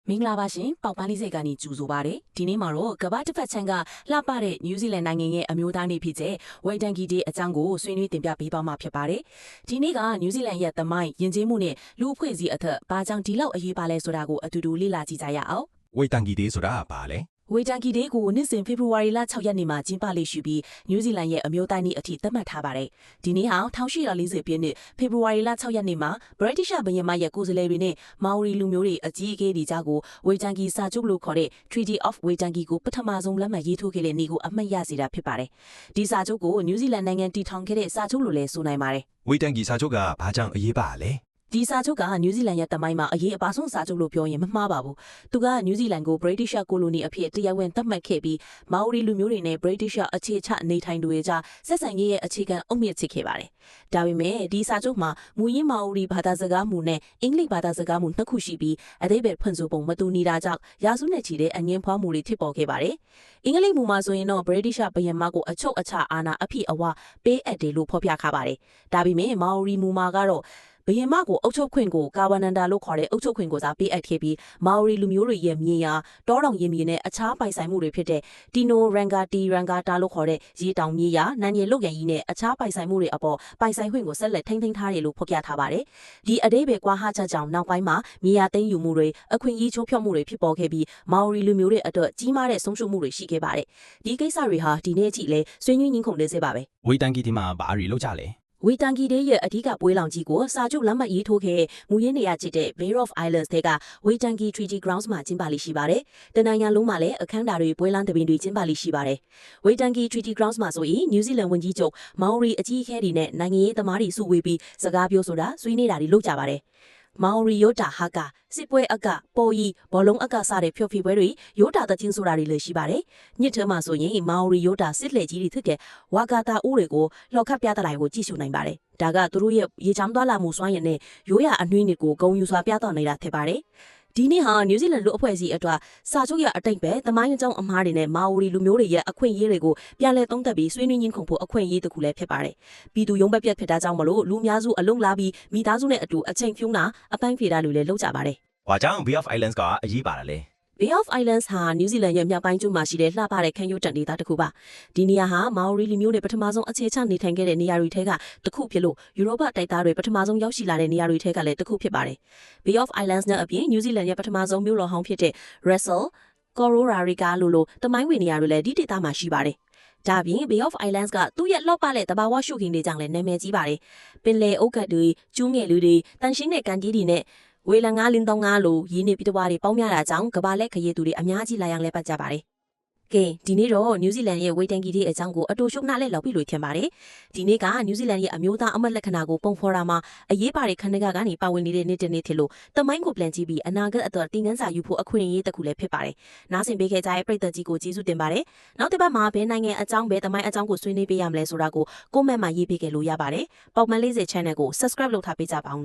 မင်္ဂလာပါရှင်ပေါက်ပန်းလေးစိတ်ကနေကြိုဆိုပါရစေဒီနေ့မှာတော့ကမ္ဘာတစ်ဖက်ချမ်းကလှပတဲ့နယူးဇီလန်နိုင်ငံရဲ့အမျိုးသားနေ့ဖြစ်တဲ့ဝိုင်တန်ကီဒေးအကြောင်းကိုဆွေးနွေးတင်ပြပေးပါမှာဖြစ်ပါတယ်ဒီနေ့ကနယူးဇီလန်ရဲ့သမိုင်းယဉ်ကျေးမှုနဲ့လူအဖွဲ့အစည်းအထက်ဘာကြောင့်ဒီလောက်အရေးပါလဲဆိုတာကိုအတူတူလေ့လာကြည့်ကြရအောင်ဝိုင်တန်ကီဒေးဆိုတာဘာလဲဝေတန်ကီဒေးကိုနှစ်စဉ်ဖေဖော်ဝါရီလ6ရက်နေ့မှာကျင်းပလေ့ရှိပြီးနယူးဇီလန်ရဲ့အမျိုးသားနေ့အထိသတ်မှတ်ထားပါတယ်။ဒီနေ့ဟာ1840ပြည့်နှစ်ဖေဖော်ဝါရီလ6ရက်နေ့မှာဗြိတိရှဘုရင်မရဲ့ကိုယ်စားလှယ်တွေနဲ့မာအိုရီလူမျိုးတွေအကြီးအကဲတွေကြားကိုဝေတန်ကီစာချုပ်လို့ခေါ်တဲ့ Treaty of Waitangi ကိုပထမဆုံးလက်မှတ်ရေးထိုးခဲ့တဲ့နေ့ကိုအမှတ်ရစေတာဖြစ်ပါတယ်။ဒီစာချုပ်ကိုနယူးဇီလန်နိုင်ငံတည်ထောင်ခဲ့တဲ့စာချုပ်လို့လည်းဆိုနိုင်ပါတယ်။ဝေတန်ကီစာချုပ်ကဘာကြောင့်အရေးပါလဲ။ဒီစာချုပ်ကနယူးဇီလန်ရဲ့တမိုင်းမှာအရေးအပါဆုံးစာချုပ်လို့ပြောရင်မမှားပါဘူး။သူကနယူးဇီလန်ကို British ကိုလိုနီအဖြစ်တရားဝင်သတ်မှတ်ခဲ့ပြီးမာအိုရီလူမျိုးတွေနဲ့ British အခြေချနေထိုင်သူတွေကြားဆက်ဆံရေးရဲ့အခြေခံအုတ်မြစ်ချခဲ့ပါတယ်။ဒါပေမဲ့ဒီစာချုပ်မှာမူရင်းမာအိုရီဘာသာစကားမှုနဲ့အင်္ဂလိပ်ဘာသာစကားမှုနှစ်ခုရှိပြီးအသေးပဲဖွင့်ဆိုပုံမတူညီတာကြောင့်ရာစုနဲ့ချီတဲ့အငင်းဖွားမှုတွေဖြစ်ပေါ်ခဲ့ပါတယ်။အင်္ဂလိပ်မူမှာဆိုရင်တော့ British ဘုရင်မကိုအချုပ်အခြာအာဏာအဖြစ်အဝပေးအပ်တယ်လို့ဖော်ပြထားပါတယ်။ဒါပေမဲ့မာအိုရီမူမှာကတော့ဘုရင်မကိုအုပ်ချုပ်ခွင့်ကိုကာဝနန္ဒာလို့ခေါ်တဲ့အုပ်ချုပ်ခွင့်ကိုသာပေးအပ်ခဲ့ပြီးမာအိုရီလူမျိုးတွေရဲ့မြေယာတောတောင်ရေမြေနဲ့အခြားပိုင်ဆိုင်မှုတွေဖြစ်တဲ့တီနိုရန်ဂါတီရန်ဂါတာလို့ခေါ်တဲ့ရေတောင်မြေယာနန်ရီလုတ်ရန်ကြီးနဲ့အခြားပိုင်ဆိုင်မှုတွေအပေါ်ပိုင်ဆိုင်ခွင့်ကိုဆက်လက်ထိန်းသိမ်းထားတယ်လို့ဖော်ပြထားပါတယ်။ဒီအဓိပ္ပာယ်ကွာဟချက်ကြောင့်နောက်ပိုင်းမှာမြေယာသိမ်းယူမှုတွေအခွင့်အရေးချိုးဖျက်မှုတွေဖြစ်ပေါ်ခဲ့ပြီးမာအိုရီလူမျိုးတွေအတွက်ကြီးမားတဲ့ဆုံးရှုံးမှုတွေရှိခဲ့ပါတယ်။ဒီကိစ္စတွေဟာဒီနေ့အထိလည်းဆွေးနွေးညှိနှိုင်းနေစေပါပဲ။ဝေတန်ကီဒီမှာဘာတွေလုပ်ကြလဲ။ဝေတန်ကီဒေးရဲ့အဓိကပွဲလောင်ကြီးကိုစာချုပ်လက်မှတ်ရေးထိုးခဲ့မူရင်းနေရာချစ်တဲ့ Bay of Islands တွေကဝေတန်ကီ Treaty Grounds မှာကျင်းပလိရှိပါတယ်။တနင်္ဂနွေလုံးမှာလည်းအခမ်းအနားတွေပွဲလမ်းသဘင်တွေကျင်းပလိရှိပါတယ်။ဝေတန်ကီ Treaty Grounds မှာဆိုရင်နယူးဇီလန်ဝန်ကြီးချုပ်မောင်ရီအကြီးအကဲတွေနဲ့နိုင်ငံရေးသမားတွေစုဝေးပြီးစကားပြောဆိုတာဆွေးနွေးတာတွေလုပ်ကြပါတယ်။မောင်ရီယိုတာဟာကာစစ်ပွဲအကပေါ်ရီဘောလုံးအကစတဲ့ဖြိုဖီပွဲတွေယိုတာတချင်းဆိုတာတွေလည်းရှိပါတယ်။ညစ်ထဲမှာဆိုရင်မောင်ရီယိုတာစစ်လက်ကြီးတွေဖြစ်တဲ့ဝါကာတာဦးတွေကိုလှော်ခတ်ပြသလိုက်ကိုကြည့်ရှုနိုင်ပါတယ်။ဒါကသူတို့ရဲ့ရေချောင်းသွားလာမှုစွမ်းရည်နဲ့ရိုးရာအနှွေးတွေကိုဂုဏ်ယူစွာပြသနေတာဖြစ်ပါတယ်။ဒီနေ့ဟာနယူးဇီလန်လူအဖွဲ့အစည်းအတွက်စာချုပ်ရအတိတ်ပဲသမိုင်းအကြောင်းအမှားတွေနဲ့မာအိုရီလူမျိုးတွေရဲ့အခွင့်အရေးတွေကိုပြန်လည်သုံးသပ်ပြီးဆွေးနွေးညှိနှိုင်းဖို့အခွင့်အရေးတစ်ခုလည်းဖြစ်ပါတယ်။ပြည်သူရုံးဘက်ပြက်ဖြစ်တာကြောင့်မလို့လူများစုအလုံးလာပြီးမိသားစုနဲ့အတူအချိန်ဖြုံးတာအပိုင်းဖြေတာတွေလည်းလုပ်ကြပါတယ်။ဘာကြောင့် Bay of Islands ကအရေးပါတာလဲ။ Bay of Islands ဟာနယူးဇီလန်ရဲ့မြောက်ပိုင်းကျွန်းမှာရှိတဲ့လှပတဲ့ခမ်းရိုးတက်ဒေသတစ်ခုပါ။ဒီနေရာဟာမာအိုရီလူမျိုးတွေပထမဆုံးအခြေချနေထိုင်ခဲ့တဲ့နေရာတွေထဲကတစ်ခုဖြစ်လို့ယူရိုပတိုက်သားတွေပထမဆုံးရောက်ရှိလာတဲ့နေရာတွေထဲကလည်းတစ်ခုဖြစ်ပါတယ်။ Bay of Islands နဲ့အပြင်နယူးဇီလန်ရဲ့ပထမဆုံးမြို့တော်ဟောင်းဖြစ်တဲ့ Russell, Kororareka လို့တမိုင်းဝင်နေရာတွေလည်းဒီဒေသမှာရှိပါတယ်။ဒါပြင် Bay of Islands ကသူ့ရဲ့လှပတဲ့တဘာဝရှုခင်းတွေကြောင့်လည်းနာမည်ကြီးပါတယ်။ပင်လယ်အုပ်ကတ်တွေကျူးငယ်လူတွေတန်ရှင်းတဲ့ကန်ကြီးတွေနဲ့ဝေလငါးလင်းတောင်းငါလိုရင်းနေပြီးတော့တွေပေါင်းများတာကြောင့်ကဘာလက်ခရီးသူတွေအများကြီးလာရောက်လဲပတ်ကြပါတယ်။ကဲဒီနေ့တော့နယူးဇီလန်ရဲ့ဝေတန်ကီဒေးအကြောင်းကိုအတူရှုပ်နှလဲလောက်ပြီးလို့ထင်ပါတယ်။ဒီနေ့ကနယူးဇီလန်ရဲ့အမျိုးသားအမတ်လက္ခဏာကိုပုံဖော်တာမှာအရေးပါတဲ့ခန္ဓာကနေပါဝင်နေတဲ့နေ့တစ်နေ့ဖြစ်လို့တမိုင်းကိုပြန်ကြည့်ပြီးအနာဂတ်အတွက်တင်ငန်းစာယူဖို့အခွင့်အရေးတစ်ခုလည်းဖြစ်ပါတယ်။နားဆင်ပေးခဲ့ကြတဲ့ပရိသတ်ကြီးကိုကျေးဇူးတင်ပါတယ်။နောက်တစ်ပတ်မှာဘယ်နိုင်ငံအကြောင်းပဲတမိုင်းအကြောင်းကိုဆွေးနွေးပေးရမလဲဆိုတာကိုကွန်မန့်မှာရေးပေးခဲ့လို့ရပါတယ်။ပေါက်မန်း40 channel ကို subscribe လုပ်ထားပေးကြပါဦး